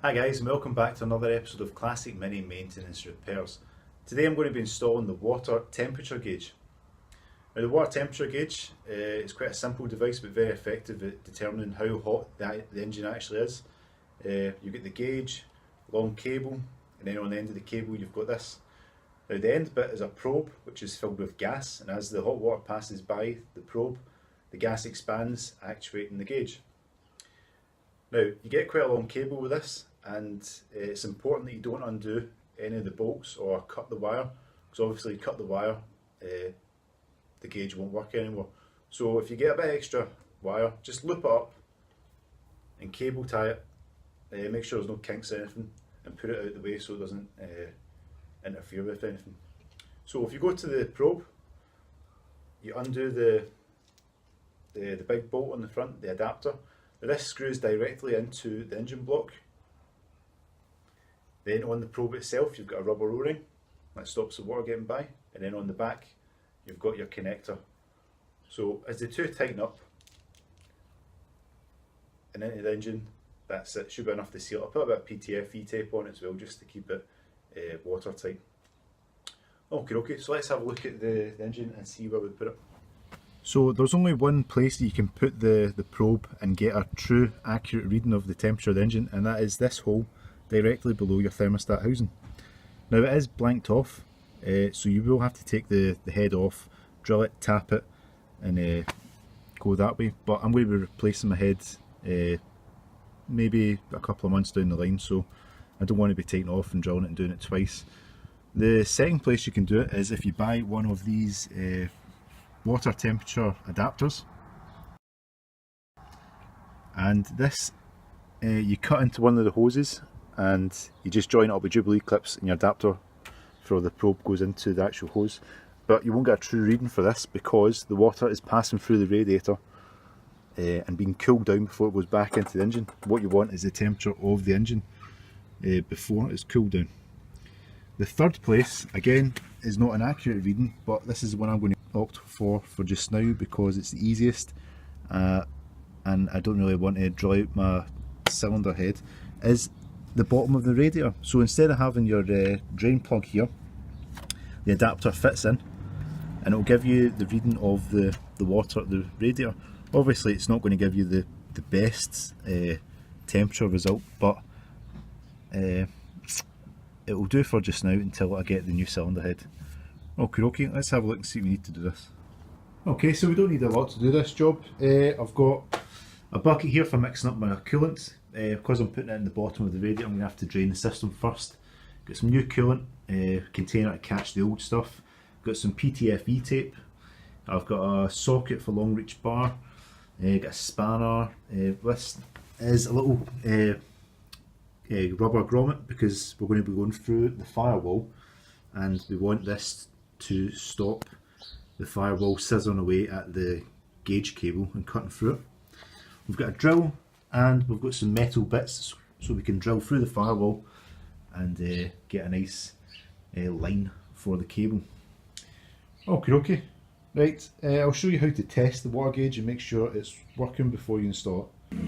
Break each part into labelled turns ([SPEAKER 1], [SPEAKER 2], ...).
[SPEAKER 1] Hi guys, and welcome back to another episode of Classic Mini Maintenance Repairs. Today I'm going to be installing the water temperature gauge. Now the water temperature gauge is quite a simple device but very effective at determining how hot the engine actually is. You get the gauge, long cable, and then on the end of the cable you've got this. Now the end bit is a probe which is filled with gas, and as the hot water passes by the probe, the gas expands, actuating the gauge. Now you get quite a long cable with this, and it's important that you don't undo any of the bolts or cut the wire, because obviously you cut the wire, the gauge won't work anymore. So if you get a bit extra wire, just loop it up and cable tie it, make sure there's no kinks or anything, and put it out of the way so it doesn't interfere with anything. So if you go to the probe, you undo the big bolt on the front, the adapter. Now this screws directly into the engine block. Then on the probe itself you've got a rubber O-ring that stops the water getting by, and then on the back you've got your connector. So as the two tighten up and into the engine, that's it, should be enough to seal it. I'll put a bit of PTFE tape on it as well just to keep it watertight. Okay, so let's have a look at the engine and see where we put it. So there's only one place that you can put the probe and get a true accurate reading of the temperature of the engine, and that is this hole directly below your thermostat housing. Now it is blanked off, so you will have to take the head off, drill it, tap it, and go that way. But I'm going to be replacing my head maybe a couple of months down the line, so I don't want to be taking it off and drilling it and doing it twice. The second place you can do it is if you buy one of these water temperature adapters, and this you cut into one of the hoses and you just join it up with Jubilee clips, and your adapter for the probe goes into the actual hose. But you won't get a true reading for this because the water is passing through the radiator and being cooled down before it goes back into the engine. What you want is the temperature of the engine before it's cooled down. The third place, again, is not an accurate reading, but this is the one I'm going to opt for just now because it's the easiest, and I don't really want to drill out my cylinder head, is the bottom of the radiator. So instead of having your drain plug here, the adapter fits in and it will give you the reading of the water at the radiator. Obviously it's not going to give you the best temperature result, but it will do for just now until I get the new cylinder head. Okay, let's have a look and see what we need to do this. Okay, so we don't need a lot to do this job. I've got a bucket here for mixing up my coolant. Because I'm putting it in the bottom of the radiator, I'm going to have to drain the system first. Got some new coolant container to catch the old stuff. Got some PTFE tape. I've got a socket for long reach bar. Got a spanner. This is a little rubber grommet because we're going to be going through the firewall, and we want this to stop the firewall scissoring away at the gauge cable and cutting through it. We've got a drill, and we've got some metal bits so we can drill through the firewall and get a nice line for the cable. Okay, right, I'll show you how to test the water gauge and make sure it's working before you install it.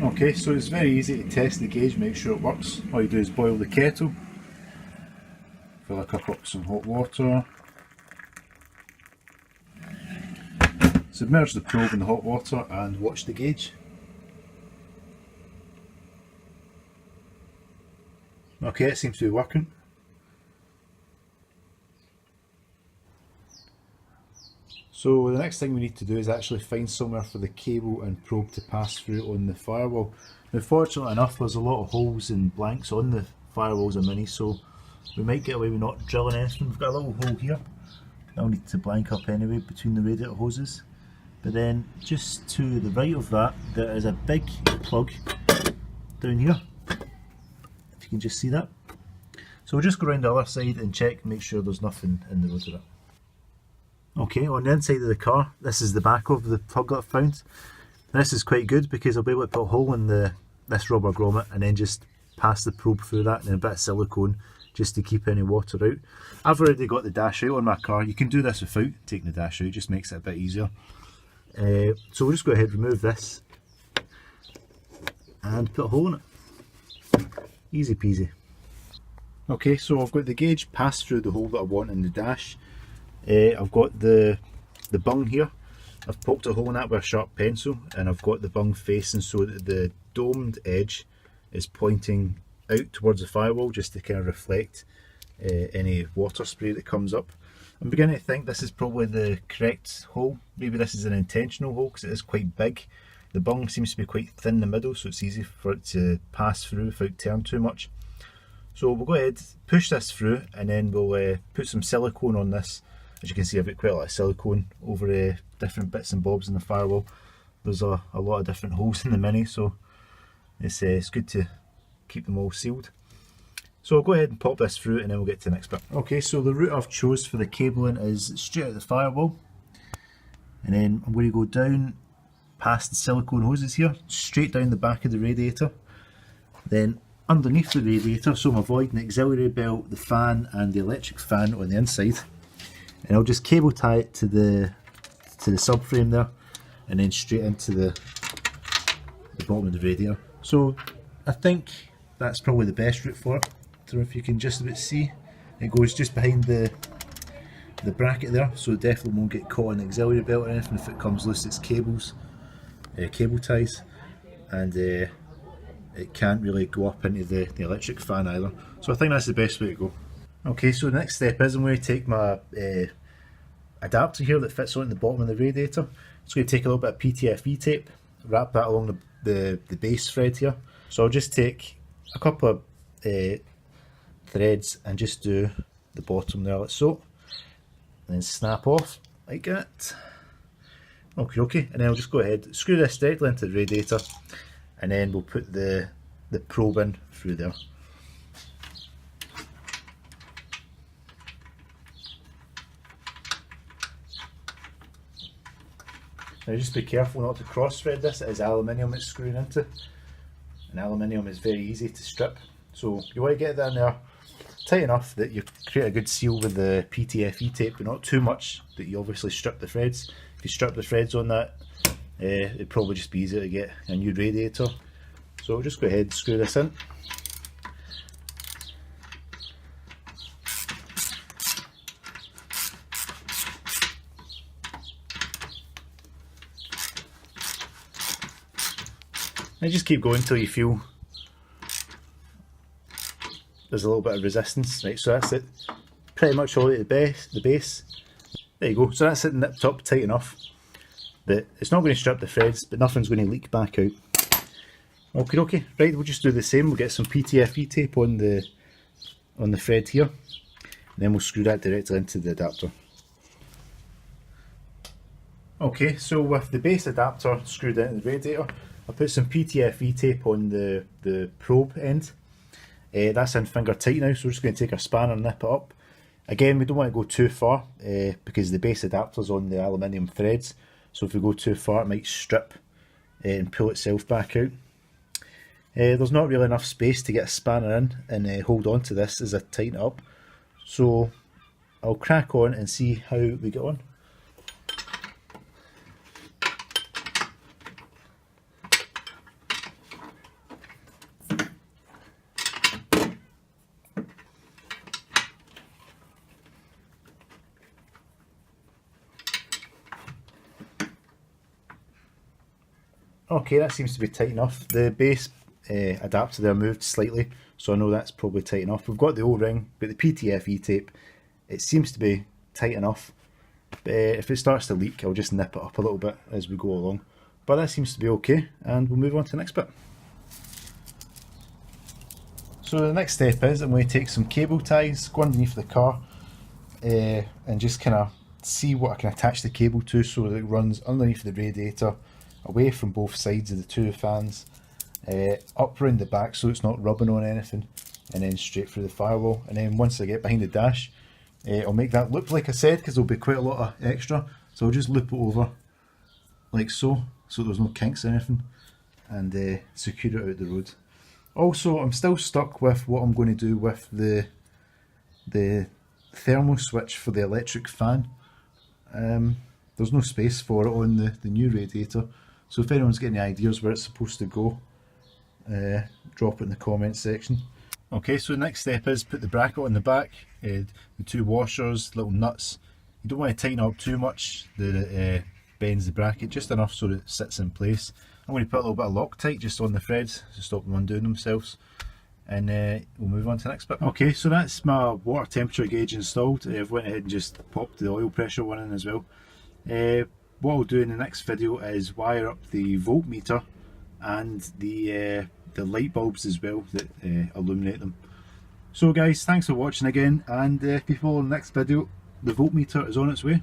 [SPEAKER 1] Okay, so it's very easy to test the gauge, make sure it works. All you do is boil the kettle, fill a cup up with some hot water, submerge the probe in the hot water and watch the gauge. Okay, it seems to be working. So the next thing we need to do is actually find somewhere for the cable and probe to pass through on the firewall. Now fortunately enough there's a lot of holes and blanks on the firewalls of Mini, so we might get away with not drilling anything. We've got a little hole here I'll need to blank up anyway between the radiator hoses. But then just to the right of that, there is a big plug down here, if you can just see that. So we'll just go around the other side and check, make sure there's nothing in the road of it. Okay, on the inside of the car, this is the back of the plug that I found. This is quite good because I'll be able to put a hole in this rubber grommet and then just pass the probe through that, and then a bit of silicone just to keep any water out. I've already got the dash out on my car. You can do this without taking the dash out, just makes it a bit easier. So we'll just go ahead and remove this and put a hole in it. Easy peasy. Okay, so I've got the gauge passed through the hole that I want in the dash. I've got the bung here. I've poked a hole in that with a sharp pencil, and I've got the bung facing so that the domed edge is pointing out towards the firewall, just to kind of reflect any water spray that comes up. I'm beginning to think this is probably the correct hole. Maybe this is an intentional hole because it is quite big. The bung seems to be quite thin in the middle, so it's easy for it to pass through without tearing too much. So we'll go ahead, push this through, and then we'll put some silicone on this. As you can see, I've got quite a lot of silicone over different bits and bobs in the firewall. There's a lot of different holes in the Mini, so it's good to keep them all sealed. So I'll go ahead and pop this through, and then we'll get to the next bit. Okay, so the route I've chose for the cabling is straight out the firewall, and then I'm going to go down past the silicone hoses here, straight down the back of the radiator, then underneath the radiator, so I'm avoiding the auxiliary belt, the fan and the electric fan on the inside, and I'll just cable tie it to the subframe there, and then straight into the bottom of the radiator. So I think that's probably the best route for it. I don't know if you can just about see, it goes just behind the bracket there, so it definitely won't get caught in the auxiliary belt or anything. If it comes loose, it's cables, cable ties, and it can't really go up into the electric fan either. So I think that's the best way to go. Okay, so the next step is I'm going to take my adapter here that fits on the bottom of the radiator. It's going to take a little bit of PTFE tape, wrap that along the base thread here. So I'll just take a couple of threads and just do the bottom there like so, and then snap off like that. Okay, and then I'll just go ahead, screw this directly into the radiator, and then we'll put the probe in through there. Now just be careful not to cross thread this, it is aluminium it's screwing into, and aluminium is very easy to strip, so you want to get that in there tight enough that you create a good seal with the PTFE tape, but not too much that you obviously strip the threads. If you strip the threads on that, it'd probably just be easier to get a new radiator. So we'll just go ahead and screw this in. And just keep going until you feel there's a little bit of resistance. Right, so that's it. Pretty much all at the base. There you go. So that's it nipped up tight enough that it's not going to strip the threads, but nothing's going to leak back out. Okay, right, we'll just do the same. We'll get some PTFE tape on the thread here, and then we'll screw that directly into the adapter. Okay, so with the base adapter screwed into the radiator, I'll put some PTFE tape on the probe end. That's in finger tight now, so we're just going to take our spanner and nip it up. Again, we don't want to go too far because the base adapter's on the aluminium threads, so if we go too far it might strip and pull itself back out. There's not really enough space to get a spanner in and hold on to this as I tighten it up, so I'll crack on and see how we get on. Okay, that seems to be tight enough. The base adapter there moved slightly, so I know that's probably tight enough. We've got the O-ring, but the PTFE tape, it seems to be tight enough. But if it starts to leak, I'll just nip it up a little bit as we go along. But that seems to be okay, and we'll move on to the next bit. So the next step is I'm going to take some cable ties, go underneath the car, and just kind of see what I can attach the cable to so that it runs underneath the radiator, away from both sides of the two fans, up round the back so it's not rubbing on anything, and then straight through the firewall. And then once I get behind the dash, I'll make that loop like I said, because there'll be quite a lot of extra, so I'll just loop it over like so there's no kinks or anything, and secure it out the road. Also, I'm still stuck with what I'm going to do with the thermal switch for the electric fan. There's no space for it on the new radiator, so if anyone's got any ideas where it's supposed to go, drop it in the comments section. Okay, so the next step is put the bracket on the back, the two washers, little nuts. You don't want to tighten up too much that it bends the bracket, just enough so that it sits in place. I'm going to put a little bit of Loctite just on the threads to stop them undoing themselves, and we'll move on to the next bit. Okay, so that's my water temperature gauge installed. I've went ahead and just popped the oil pressure one in as well. What I'll do in the next video is wire up the voltmeter and the light bulbs as well that illuminate them. So guys, thanks for watching again, and if you follow the next video, the voltmeter is on its way.